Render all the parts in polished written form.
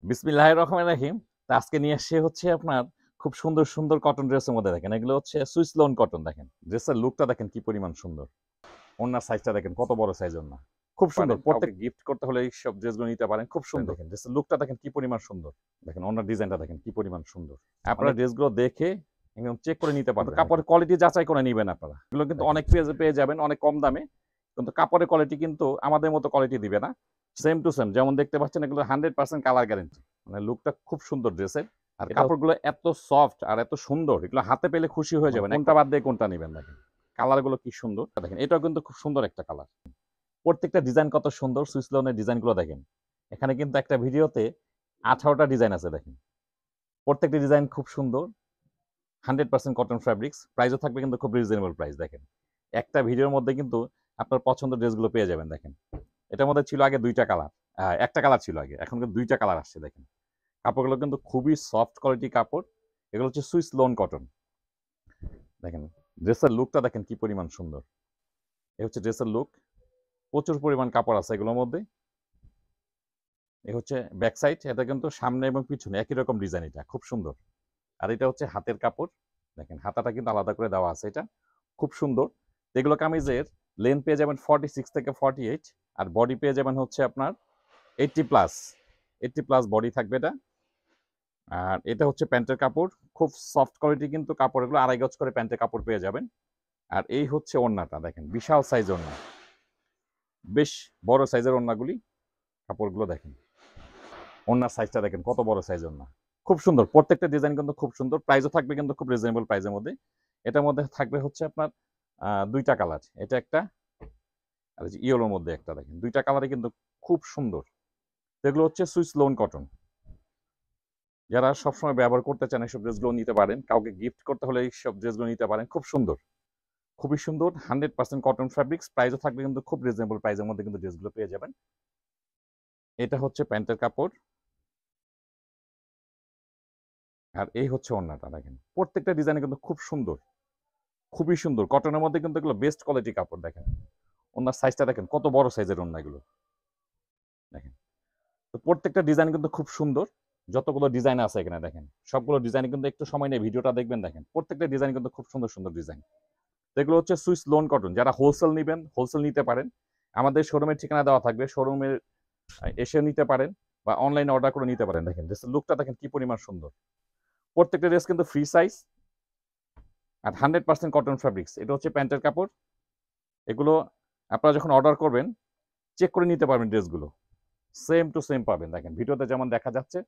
বিসমিল্লাহির রহমানির রহিম। তো আজকে নিয়ে আসছি হচ্ছে আপনার খুব সুন্দর সুন্দর কটন ড্রেসের মধ্যে দেখেন, এগুলো হচ্ছে সুইস লোন কটন। দেখেন ড্রেসের লুকটা দেখেন কি পরিমাণ সুন্দর। ওনার সাইজটা দেখেন কত বড় সাইজ ওন্না, খুব সুন্দর। প্রত্যেক গিফট করতে হলে এই সব ড্রেসগুলো নিতে পারেন, খুব সুন্দর। দেখেন ড্রেসের লুকটা দেখেন কি পরিমাণ সুন্দর। দেখেন ওনার ডিজাইনটা দেখেন কি পরিমাণ সুন্দর। আপনারা ড্রেসগুলো দেখে একদম চেক করে নিতে পারবেন, কাপড়ের কোয়ালিটি যাচাই করে নেবেন আপনারা। এগুলো কিন্তু অনেক পেজে পেয়ে যাবেন অনেক কম দামে, কিন্তু কাপড়ের কোয়ালিটি কিন্তু আমাদের মতো কোয়ালিটি দিবে না। সেম টু সেম যেমন দেখতে পাচ্ছেন, এগুলো 100% কালার গ্যারেন্টি। মানে লুকটা খুব সুন্দর ড্রেসের, আর কাপড়গুলো এত সফট আর এত সুন্দর, এগুলো হাতে পেলে খুশি হয়ে যাবেন। কোনটা বাদ দিয়ে কোনটা নেবেন। দেখেন কালারগুলো কি সুন্দর। দেখেন এটাও কিন্তু খুব সুন্দর একটা কালার। প্রত্যেকটা ডিজাইন কত সুন্দর। সুইস লোনের ডিজাইনগুলো দেখেন, এখানে কিন্তু একটা ভিডিওতে 18টা ডিজাইন আছে। দেখেন প্রত্যেকটা ডিজাইন খুব সুন্দর, 100% কটন ফ্যাব্রিক্স। প্রাইসও থাকবে কিন্তু খুব রিজনেবল প্রাইস। দেখেন একটা ভিডিওর মধ্যে কিন্তু আপনার পছন্দের ড্রেসগুলো পেয়ে যাবেন। দেখেন এটার মধ্যে ছিল আগে দুইটা কালার, একটা কালার ছিল আগে, এখন কিন্তু দুইটা কালার আসছে। দেখেন কাপড়গুলো কিন্তু খুবই সফট কোয়ালিটি কাপড়। এগুলো হচ্ছে সুইস লোন কটন। দেখেন ড্রেসের লুকটা দেখেন কি পরিমাণ সুন্দর। এই হচ্ছে ড্রেসের লুক। প্রচুর পরিমাণ কাপড় আছে এগুলোর মধ্যে। এ হচ্ছে ব্যাক সাইড, এটা কিন্তু সামনে এবং পিছনে একই রকম ডিজাইন, এটা খুব সুন্দর। আর এটা হচ্ছে হাতের কাপড়। দেখেন হাতাটা কিন্তু আলাদা করে দেওয়া আছে, এটা খুব সুন্দর। এগুলো কামিজের লেন্থ পেয়ে যাবেন 46 থেকে 48, আর বডি পেয়ে যাবেন হচ্ছে আপনার 80+। 80+ বডি থাকবে এটা। আর এটা হচ্ছে প্যান্টের কাপড়, খুব সফট কোয়ালিটি কিন্তু কাপড়, এগুলো 2.5 গজ করে প্যান্টের কাপড় পেয়ে যাবেন। আর এই হচ্ছে ওড়নাটা, দেখেন বিশাল সাইজ ওড়না, বেশ বড় সাইজের ওড়নাগুলি। কাপড়গুলো দেখেন, ওড়নার সাইজটা দেখেন কত বড় সাইজ ওড়না, খুব সুন্দর। প্রত্যেকটা ডিজাইন কিন্তু খুব সুন্দর। প্রাইসও থাকবে কিন্তু খুব রিজনেবল প্রাইসের মধ্যে। এটার মধ্যে থাকবে হচ্ছে আপনার দুইটা কালার, এটা একটা আর ইয়েলোর মধ্যে একটা। দেখেন দুইটা কালারই কিন্তু খুব সুন্দর। এগুলো হচ্ছে সুইস লোন কটন। যারা সবসময় ব্যবহার করতে চান এইসব ড্রেসগুলো নিতে পারেন, কাউকে গিফট করতে হলে এইসব ড্রেসগুলো নিতে পারেন, খুব সুন্দর, খুবই সুন্দর। 100% কটন ফ্যাব্রিক্স। প্রাইসও থাকবে কিন্তু খুব রিজনেবল প্রাইসের মধ্যে কিন্তু ড্রেসগুলো পেয়ে যাবেন। এটা হচ্ছে প্যান্টের কাপড়, আর এই হচ্ছে ওড়নাটা। দেখেন প্রত্যেকটা ডিজাইন কিন্তু খুব সুন্দর, খুবই সুন্দর। কটনের মধ্যে কিন্তু এগুলো বেস্ট কোয়ালিটি কাপড়। দেখেন ওনার সাইজটা দেখেন কত বড় সাইজের ওড়না এগুলো। দেখেন তো প্রত্যেকটা ডিজাইন কিন্তু খুব সুন্দর। যতগুলো ডিজাইন আছে এখানে দেখেন, সবগুলো ডিজাইন কিন্তু একটু সময় নিয়ে ভিডিওটা দেখবেন। দেখেন প্রত্যেকটা ডিজাইন কিন্তু খুব সুন্দর সুন্দর ডিজাইন। এগুলো হচ্ছে সুইস লোন কটন। যারা হোলসেল নেবেন, হোলসেল নিতে পারেন। আমাদের শোরুমের ঠিকানা দেওয়া থাকবে, শোরুমে এসে নিতে পারেন বা অনলাইনে অর্ডার করে নিতে পারেন। দেখেন ড্রেসের লুকটা দেখেন কি পরিমাণ সুন্দর। প্রত্যেকটা ড্রেস কিন্তু ফ্রি সাইজ আর 100% কটন ফ্যাব্রিক্স। এটা হচ্ছে প্যান্টের কাপড়। এগুলো আপনারা যখন অর্ডার করবেন চেক করে নিতে পারবেন ড্রেসগুলো, সেম টু সেম পাবেন। দেখেন ভিডিওতে যেমন দেখা যাচ্ছে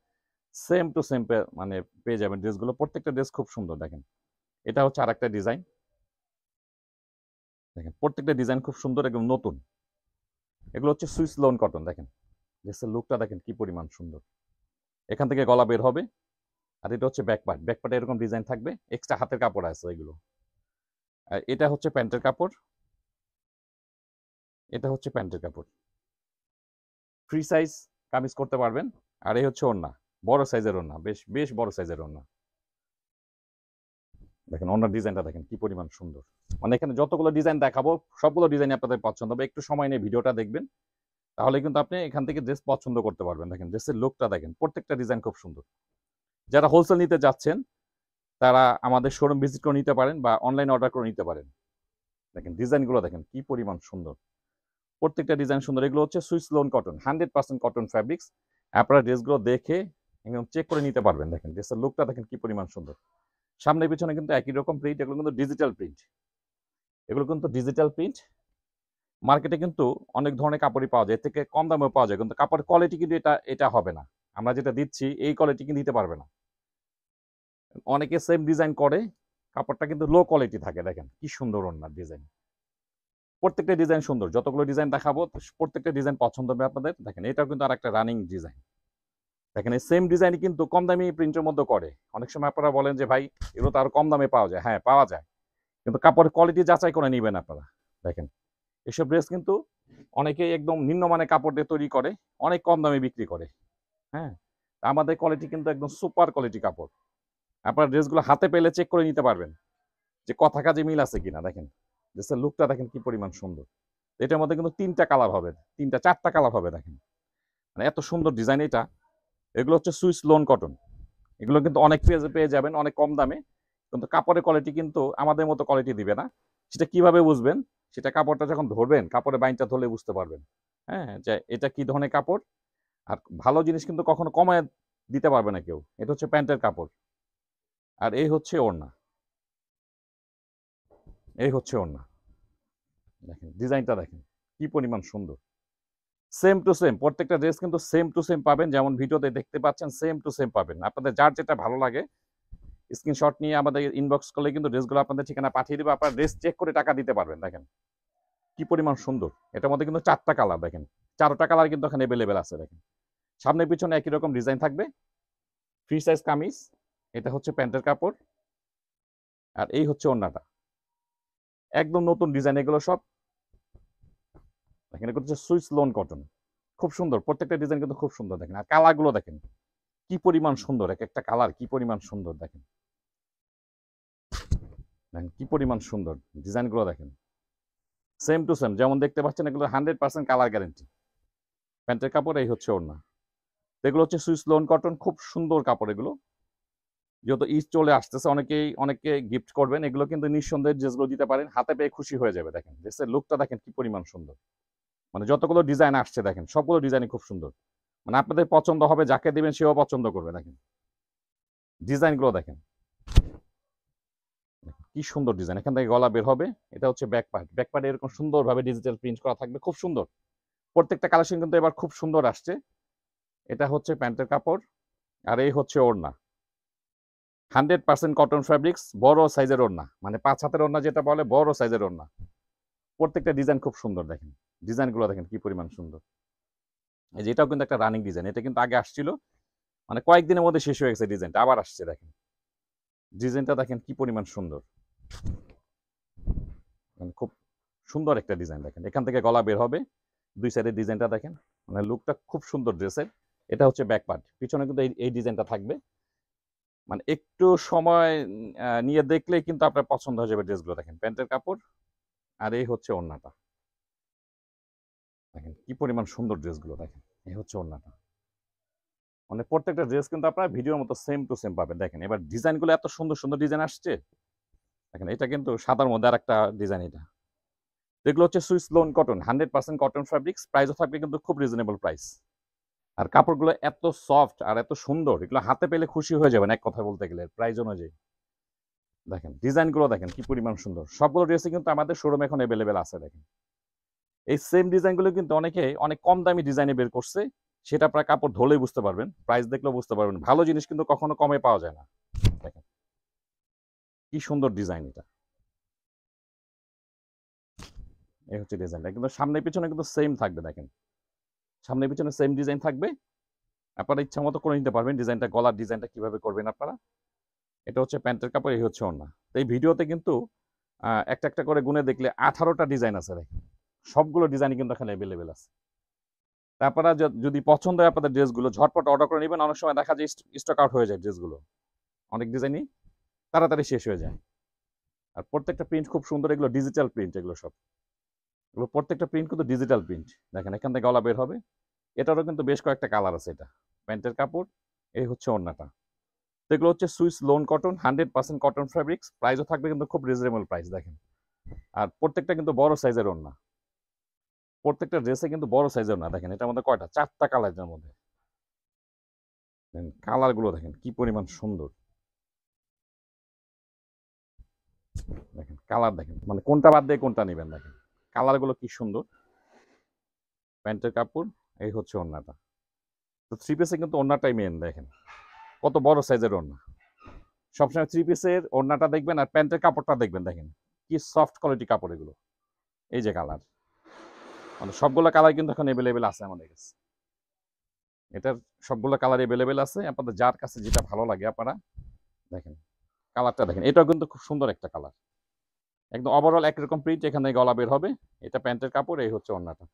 সেম টু সেম মানে পেয়ে যাবেন ড্রেসগুলো। প্রত্যেকটা ড্রেস খুব সুন্দর। দেখেন এটা হচ্ছে আরেকটা ডিজাইন। দেখেন প্রত্যেকটা ডিজাইন খুব সুন্দর, একদম নতুন। এগুলো হচ্ছে সুইস লোন কটন। দেখেন ড্রেসের লুকটা দেখেন কি পরিমাণ সুন্দর। এখান থেকে গলা বের হবে। আর এটা হচ্ছে ব্যাক পার্ট, ব্যাক পার্টে এরকম ডিজাইন থাকবে, এক্সট্রা হাতের কাপড় আছে এগুলো। আর এটা হচ্ছে প্যান্টের কাপড়, এটা হচ্ছে প্যান্টের কাপড়। ফ্রি সাইজ কামিজ করতে পারবেন। আর এই হচ্ছে ওড়না, বড় সাইজের ওড়না, বেশ বেশ বড় সাইজের ওড়না। দেখেন ওড়নার ডিজাইনটা দেখেন কি পরিমাণ সুন্দর। মানে এখানে যতগুলো ডিজাইন দেখাবো সবগুলো ডিজাইন আপনাদের পছন্দ হবে। একটু সময় নিয়ে ভিডিওটা দেখবেন, তাহলে কিন্তু আপনি এখান থেকে ড্রেস পছন্দ করতে পারবেন। দেখেন ড্রেসের লুকটা দেখেন, প্রত্যেকটা ডিজাইন খুব সুন্দর। যারা হোলসেল নিতে যাচ্ছেন তারা আমাদের শোরুম ভিজিট করে নিতে পারেন বা অনলাইন অর্ডার করে নিতে পারেন। দেখেন ডিজাইনগুলো দেখেন কি পরিমাণ সুন্দর। প্রত্যেকটা ডিজাইন সুন্দর। এগুলো হচ্ছে Swiss loan cotton, 100% cotton fabrics. আপনারা ড্রেসগুলো দেখে একদম চেক করে নিতে পারবেন। দেখেন ড্রেসের লুকটা দেখেন কি পরিমাণ সুন্দর। সামনে পিছনে কিন্তু একই রকম প্রিন্ট, এগুলো কিন্তু ডিজিটাল প্রিন্ট। এগুলো কিন্তু ডিজিটাল প্রিন্ট। মার্কেটে কিন্তু অনেক ধরনের কাপড়ই পাওয়া যায়, এর থেকে কম দামেও পাওয়া যায়, কিন্তু কাপড়ের কোয়ালিটি কিন্তু এটা হবে না। আমরা যেটা দিচ্ছি এই কোয়ালিটি কিন্তু দিতে পারবে না। অনেকে সেম ডিজাইন করে, কাপড়টা কিন্তু লো কোয়ালিটি থাকে। দেখেন কি সুন্দর ওড়নার ডিজাইন। প্রত্যেকটা ডিজাইন সুন্দর। যতগুলো ডিজাইন দেখাবো প্রত্যেকটা ডিজাইন পছন্দ হবে আপনাদের। দেখেন এটাও কিন্তু আর একটা রানিং ডিজাইন। দেখেন এই সেম ডিজাইন কিন্তু কম দামি প্রিন্টের মধ্যে করে। অনেক সময় আপনারা বলেন যে ভাই এগুলো তো আরো কম দামে পাওয়া যায়। হ্যাঁ পাওয়া যায়, কিন্তু কাপড়ের কোয়ালিটি যাচাই করে নেবেন আপনারা। দেখেন এসব ড্রেস কিন্তু অনেকেই একদম নিম্নমানের কাপড় দিয়ে তৈরি করে, অনেক কম দামে বিক্রি করে। হ্যাঁ আমাদের কোয়ালিটি কিন্তু একদম সুপার কোয়ালিটি কাপড়। আপনার ড্রেসগুলো হাতে পেলে চেক করে নিতে পারবেন যে কথা কাজে মিল আছে কিনা। দেখেন ড্রেসের লুকটা দেখেন কি পরিমাণ সুন্দর। এটার মধ্যে কিন্তু 3টা কালার হবে, 3টা 4টা কালার হবে। দেখেন মানে এত সুন্দর ডিজাইন এটা। এগুলো হচ্ছে সুইস লোন কটন। এগুলো কিন্তু অনেক পেয়ে যাবেন অনেক কম দামে, কিন্তু কাপড়ের কোয়ালিটি কিন্তু আমাদের মতো কোয়ালিটি দিবে না। সেটা কিভাবে বুঝবেন? সেটা কাপড়টা যখন ধরবেন, কাপড়ের বাইনটা ধরলে বুঝতে পারবেন। হ্যাঁ, যে এটা কি ধরনের কাপড়। আর ভালো জিনিস কিন্তু কখনো কমায় দিতে পারবে না কেউ। এটা হচ্ছে প্যান্টের কাপড়। আর এই হচ্ছে ওড়না। এই হচ্ছে ওড়না। দেখেন ডিজাইনটা দেখেন কি পরিমাণ সুন্দর। সেম টু সেম প্রত্যেকটা ড্রেস কিন্তু সেম টু সেম পাবেন, যেমন ভিডিওতে দেখতে পাচ্ছেন সেম টু সেম পাবেন। আপনাদের যার যেটা ভালো লাগে স্ক্রিনশট নিয়ে আমাদের ইনবক্স করলে কিন্তু ড্রেসগুলো আপনাদের ঠিকানা পাঠিয়ে দেবে। আপনারা ড্রেস চেক করে টাকা দিতে পারবেন। দেখেন কি পরিমাণ সুন্দর। এটার মধ্যে কিন্তু 4টা কালার দেখেন, 4টা কালার কিন্তু এখানে অ্যাভেলেবেল আছে। দেখেন সামনে পিছনে একই রকম ডিজাইন থাকবে। Free size kameez. এটা হচ্ছে প্যান্টের কাপড়। আর এই হচ্ছে ওড়নাটা। একদম নতুন ডিজাইন এগুলো সব। দেখেন এগুলো হচ্ছে সুইস লোন কটন। খুব সুন্দর প্রত্যেকটা ডিজাইন কিন্তু খুব সুন্দর। দেখেন আর কালারগুলো দেখেন কি পরিমাণ সুন্দর। এক একটা কালার কি পরিমাণ সুন্দর। দেখেন দেখেন কি পরিমাণ সুন্দর ডিজাইনগুলো। দেখেন সেম টু সেম যেমন দেখতে পাচ্ছেন এগুলো 100% কালার গ্যারেন্টি। প্যান্টের কাপড়। এই হচ্ছে ওড়না। এগুলো হচ্ছে সুইস লোন কটন। খুব সুন্দর কাপড় এগুলো। যেহেতু ঈদ চলে আসতেছে অনেকে গিফট করবেন, এগুলো কিন্তু নিঃসন্দেহে ড্রেসগুলো দিতে পারেন, হাতে পেয়ে খুশি হয়ে যাবে। দেখেন ড্রেসের লুকটা দেখেন কি পরিমাণ সুন্দর। মানে যতগুলো ডিজাইন আসছে দেখেন সবগুলো ডিজাইনই খুব সুন্দর। মানে আপনাদের পছন্দ হবে, যাকে দিবেন সেও পছন্দ করবে। দেখেন ডিজাইনগুলো দেখেন কি সুন্দর ডিজাইন। এখান থেকে গলা বের হবে। এটা হচ্ছে ব্যাক পার্ট। ব্যাক পার্টে এরকম সুন্দরভাবে ডিজিটাল প্রিন্ট করা থাকবে, খুব সুন্দর। প্রত্যেকটা কালেকশন কিন্তু এবার খুব সুন্দর আসছে। এটা হচ্ছে প্যান্টের কাপড়। আর এই হচ্ছে ওড়না। 100% কটন ফ্যাব্রিক্স, বড় সাইজের ওড়না, মানে 5 হাতের ওড়না যেটা বলে, বড় সাইজের ওড়না। প্রত্যেকটা ডিজাইন খুব সুন্দর। দেখেন ডিজাইনগুলো দেখেন কি পরিমাণ সুন্দর। এই যে এটাও কিন্তু একটা রানিং ডিজাইন। এটা কিন্তু আগে আসছিল, মানে কয়েকদিনের মধ্যে শেষ হয়ে গেছে ডিজাইনটা, আবার আসছে। দেখেন ডিজাইনটা দেখেন কি পরিমাণ সুন্দর। মানে খুব সুন্দর একটা ডিজাইন। দেখেন এখান থেকে গলা বের হবে, দুই সাইডের ডিজাইনটা দেখেন, মানে লুকটা খুব সুন্দর ড্রেসের। এটা হচ্ছে ব্যাক পার্ট। পিছনে কিন্তু এই ডিজাইনটা থাকবে। মানে একটু সময় নিয়ে দেখলে কিন্তু আপনার পছন্দ হয়ে যাবে ড্রেসগুলো। দেখেন প্যান্টের কাপড়। আর এই হচ্ছে ওড়নাটা। দেখেন কি পরিমাণ সুন্দর ড্রেসগুলো। দেখেন এই হচ্ছে ওড়নাটা। মানে প্রত্যেকটা ড্রেস কিন্তু আপনারা ভিডিওর মতো সেম টু সেম পাবেন। দেখেন এবার ডিজাইনগুলো এত সুন্দর সুন্দর ডিজাইন আসছে। দেখেন এটা কিন্তু সাদার মধ্যে আর একটা ডিজাইন। এটা এগুলো হচ্ছে Swiss loan cotton, 100% cotton fabrics. প্রাইসও থাকবে কিন্তু খুব রিজনেবল প্রাইস। আর কাপড়গুলো এত সফট আর এত সুন্দর, এগুলো হাতে পেলে খুশি হয়ে যাবেন এক কথা বলতে গেলে প্রাইস অনুযায়ী। দেখেন ডিজাইনগুলো দেখেন কি পরিমাণ সুন্দর। সবগুলো ড্রেসই কিন্তু আমাদের শোরুমে এখন অ্যাভেলেবেল আছে। দেখেন এই সেম ডিজাইনগুলো কিন্তু অনেকে অনেক কম দামি ডিজাইনে বের করছে। সেটা আপনার কাপড় ধরলেই বুঝতে পারবেন, প্রাইস দেখলেও বুঝতে পারবেন। ভালো জিনিস কিন্তু কখনো কমে পাওয়া যায় না। দেখেন কি সুন্দর ডিজাইন। এটা এই হচ্ছে ডিজাইনটা, কিন্তু সামনে পিছনে কিন্তু সেম থাকবে। দেখেন সামনে পিছনে সেম ডিজাইন থাকবে। আপনারা ইচ্ছা মতো করে নিতে পারবেন ডিজাইনটা। গলার ডিজাইনটা কিভাবে করবেন আপনারা। এটা হচ্ছে প্যান্টের কাপড়। এই হচ্ছে ওড়না। তো এই ভিডিওতে কিন্তু একটা একটা করে গুনে দেখলে 18টা ডিজাইন আছে। দেখেন সবগুলো ডিজাইনই কিন্তু এখানে অ্যাভেলেবেল আছে। তারপরে যদি পছন্দ হয় আপনাদের ড্রেসগুলো ঝটপট অর্ডার করে নেবেন। অনেক সময় দেখা যায় স্টক আউট হয়ে যায় ড্রেসগুলো। অনেক ডিজাইনই তাড়াতাড়ি শেষ হয়ে যায়। আর প্রত্যেকটা প্রিন্ট খুব সুন্দর। এগুলো ডিজিটাল প্রিন্ট। এগুলো সব এগুলো প্রত্যেকটা প্রিন্ট কিন্তু ডিজিটাল প্রিন্ট। দেখেন এখান থেকে গলা বের হবে। এটারও কিন্তু বেশ কয়েকটা কালার আছে। এটা প্যান্টের কাপড়। এই হচ্ছে ওড়নাটা। তো এগুলো হচ্ছে Swiss loan cotton, 100% cotton fabrics. প্রাইসও থাকবে কিন্তু খুব রিজনেবল প্রাইস। দেখেন আর প্রত্যেকটা কিন্তু বড় সাইজের ওড়না। প্রত্যেকটা ড্রেসে কিন্তু বড় সাইজের ওড়না। দেখেন এটার মধ্যে কয়টা, 4টা কালারের মধ্যে। কালার গুলো দেখেন কি পরিমাণ সুন্দর। দেখেন কালার দেখেন, মানে কোনটা বাদ দিয়ে কোনটা নেবেন। দেখেন কালার গুলো কি সুন্দর। প্যান্টের কাপড়। এই হচ্ছে ওড়নাটা। তো থ্রি পিসে কিন্তু ওড়নাটাই মেন। দেখেন কত বড় সাইজের ওড়না। সবসময় থ্রি পিসের ওড়নাটা দেখবেন আর প্যান্টের কাপড়টা দেখবেন। দেখেন কি সফট কোয়ালিটি কাপড় এগুলো। এই যে কালার, মানে সবগুলো কালার কিন্তু এখন অ্যাভেলেবেল আছে আমাদের কাছে। এটার সবগুলো কালার অ্যাভেলেবেল আছে। আপনাদের যার কাছে যেটা ভালো লাগে আপনারা দেখেন কালারটা দেখেন। এটাও কিন্তু খুব সুন্দর একটা কালার। একদম ওভারঅল একরকম প্রিন্ট। এখানে গলা বের হবে। এটা প্যান্টের কাপড়। এই হচ্ছে ওড়নাটা।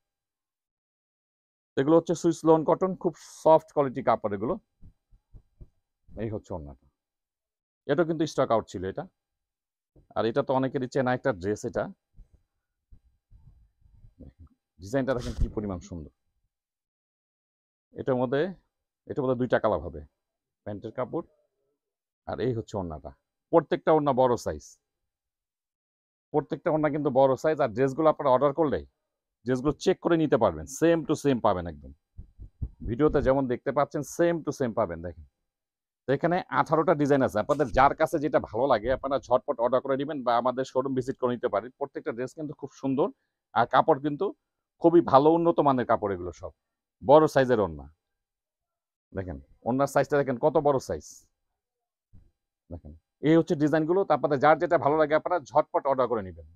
এগুলো হচ্ছে সুইস লোন কটন, খুব সফট কোয়ালিটি কাপড় এগুলো। এই হচ্ছে ওড়নাটা। এটা কিন্তু স্টক আউট ছিল এটা। আর এটা তো অনেকেরই চেনা একটা ড্রেস। এটা ডিজাইনটা দেখেন কি পরিমাণ সুন্দর। এটার মধ্যে এটা বোধহয় 2টা কালার হবে, প্যান্টের কাপড় আর এই হচ্ছে ওড়নাটা। প্রত্যেকটা ওড়না বড় সাইজ, প্রত্যেকটা ওড়না কিন্তু বড় সাইজ। আর ড্রেসগুলো আপনারা অর্ডার করলে ড্রেসগুলো চেক করে নিতে পারবেন, সেম টু সেম পাবেন একদম। ভিডিওতে যেমন দেখতে পাচ্ছেন সেম টু সেম পাবেন। দেখেন তো এখানে 18টা ডিজাইন আছে, আপনাদের যার কাছে যেটা ভালো লাগে আপনারা ঝটপট অর্ডার করে নেবেন বা আমাদের শোরুম ভিজিট করে নিতে পারেন। প্রত্যেকটা ড্রেস কিন্তু খুব সুন্দর, আর কাপড় কিন্তু খুবই ভালো উন্নত মানের কাপড়, এগুলো সব বড় সাইজের ওড়না। দেখেন ওড়নার সাইজটা দেখেন কত বড় সাইজ। দেখেন এই হচ্ছে ডিজাইনগুলো, তো আপনাদের যার যেটা ভালো লাগে আপনারা ঝটপট অর্ডার করে নেবেন।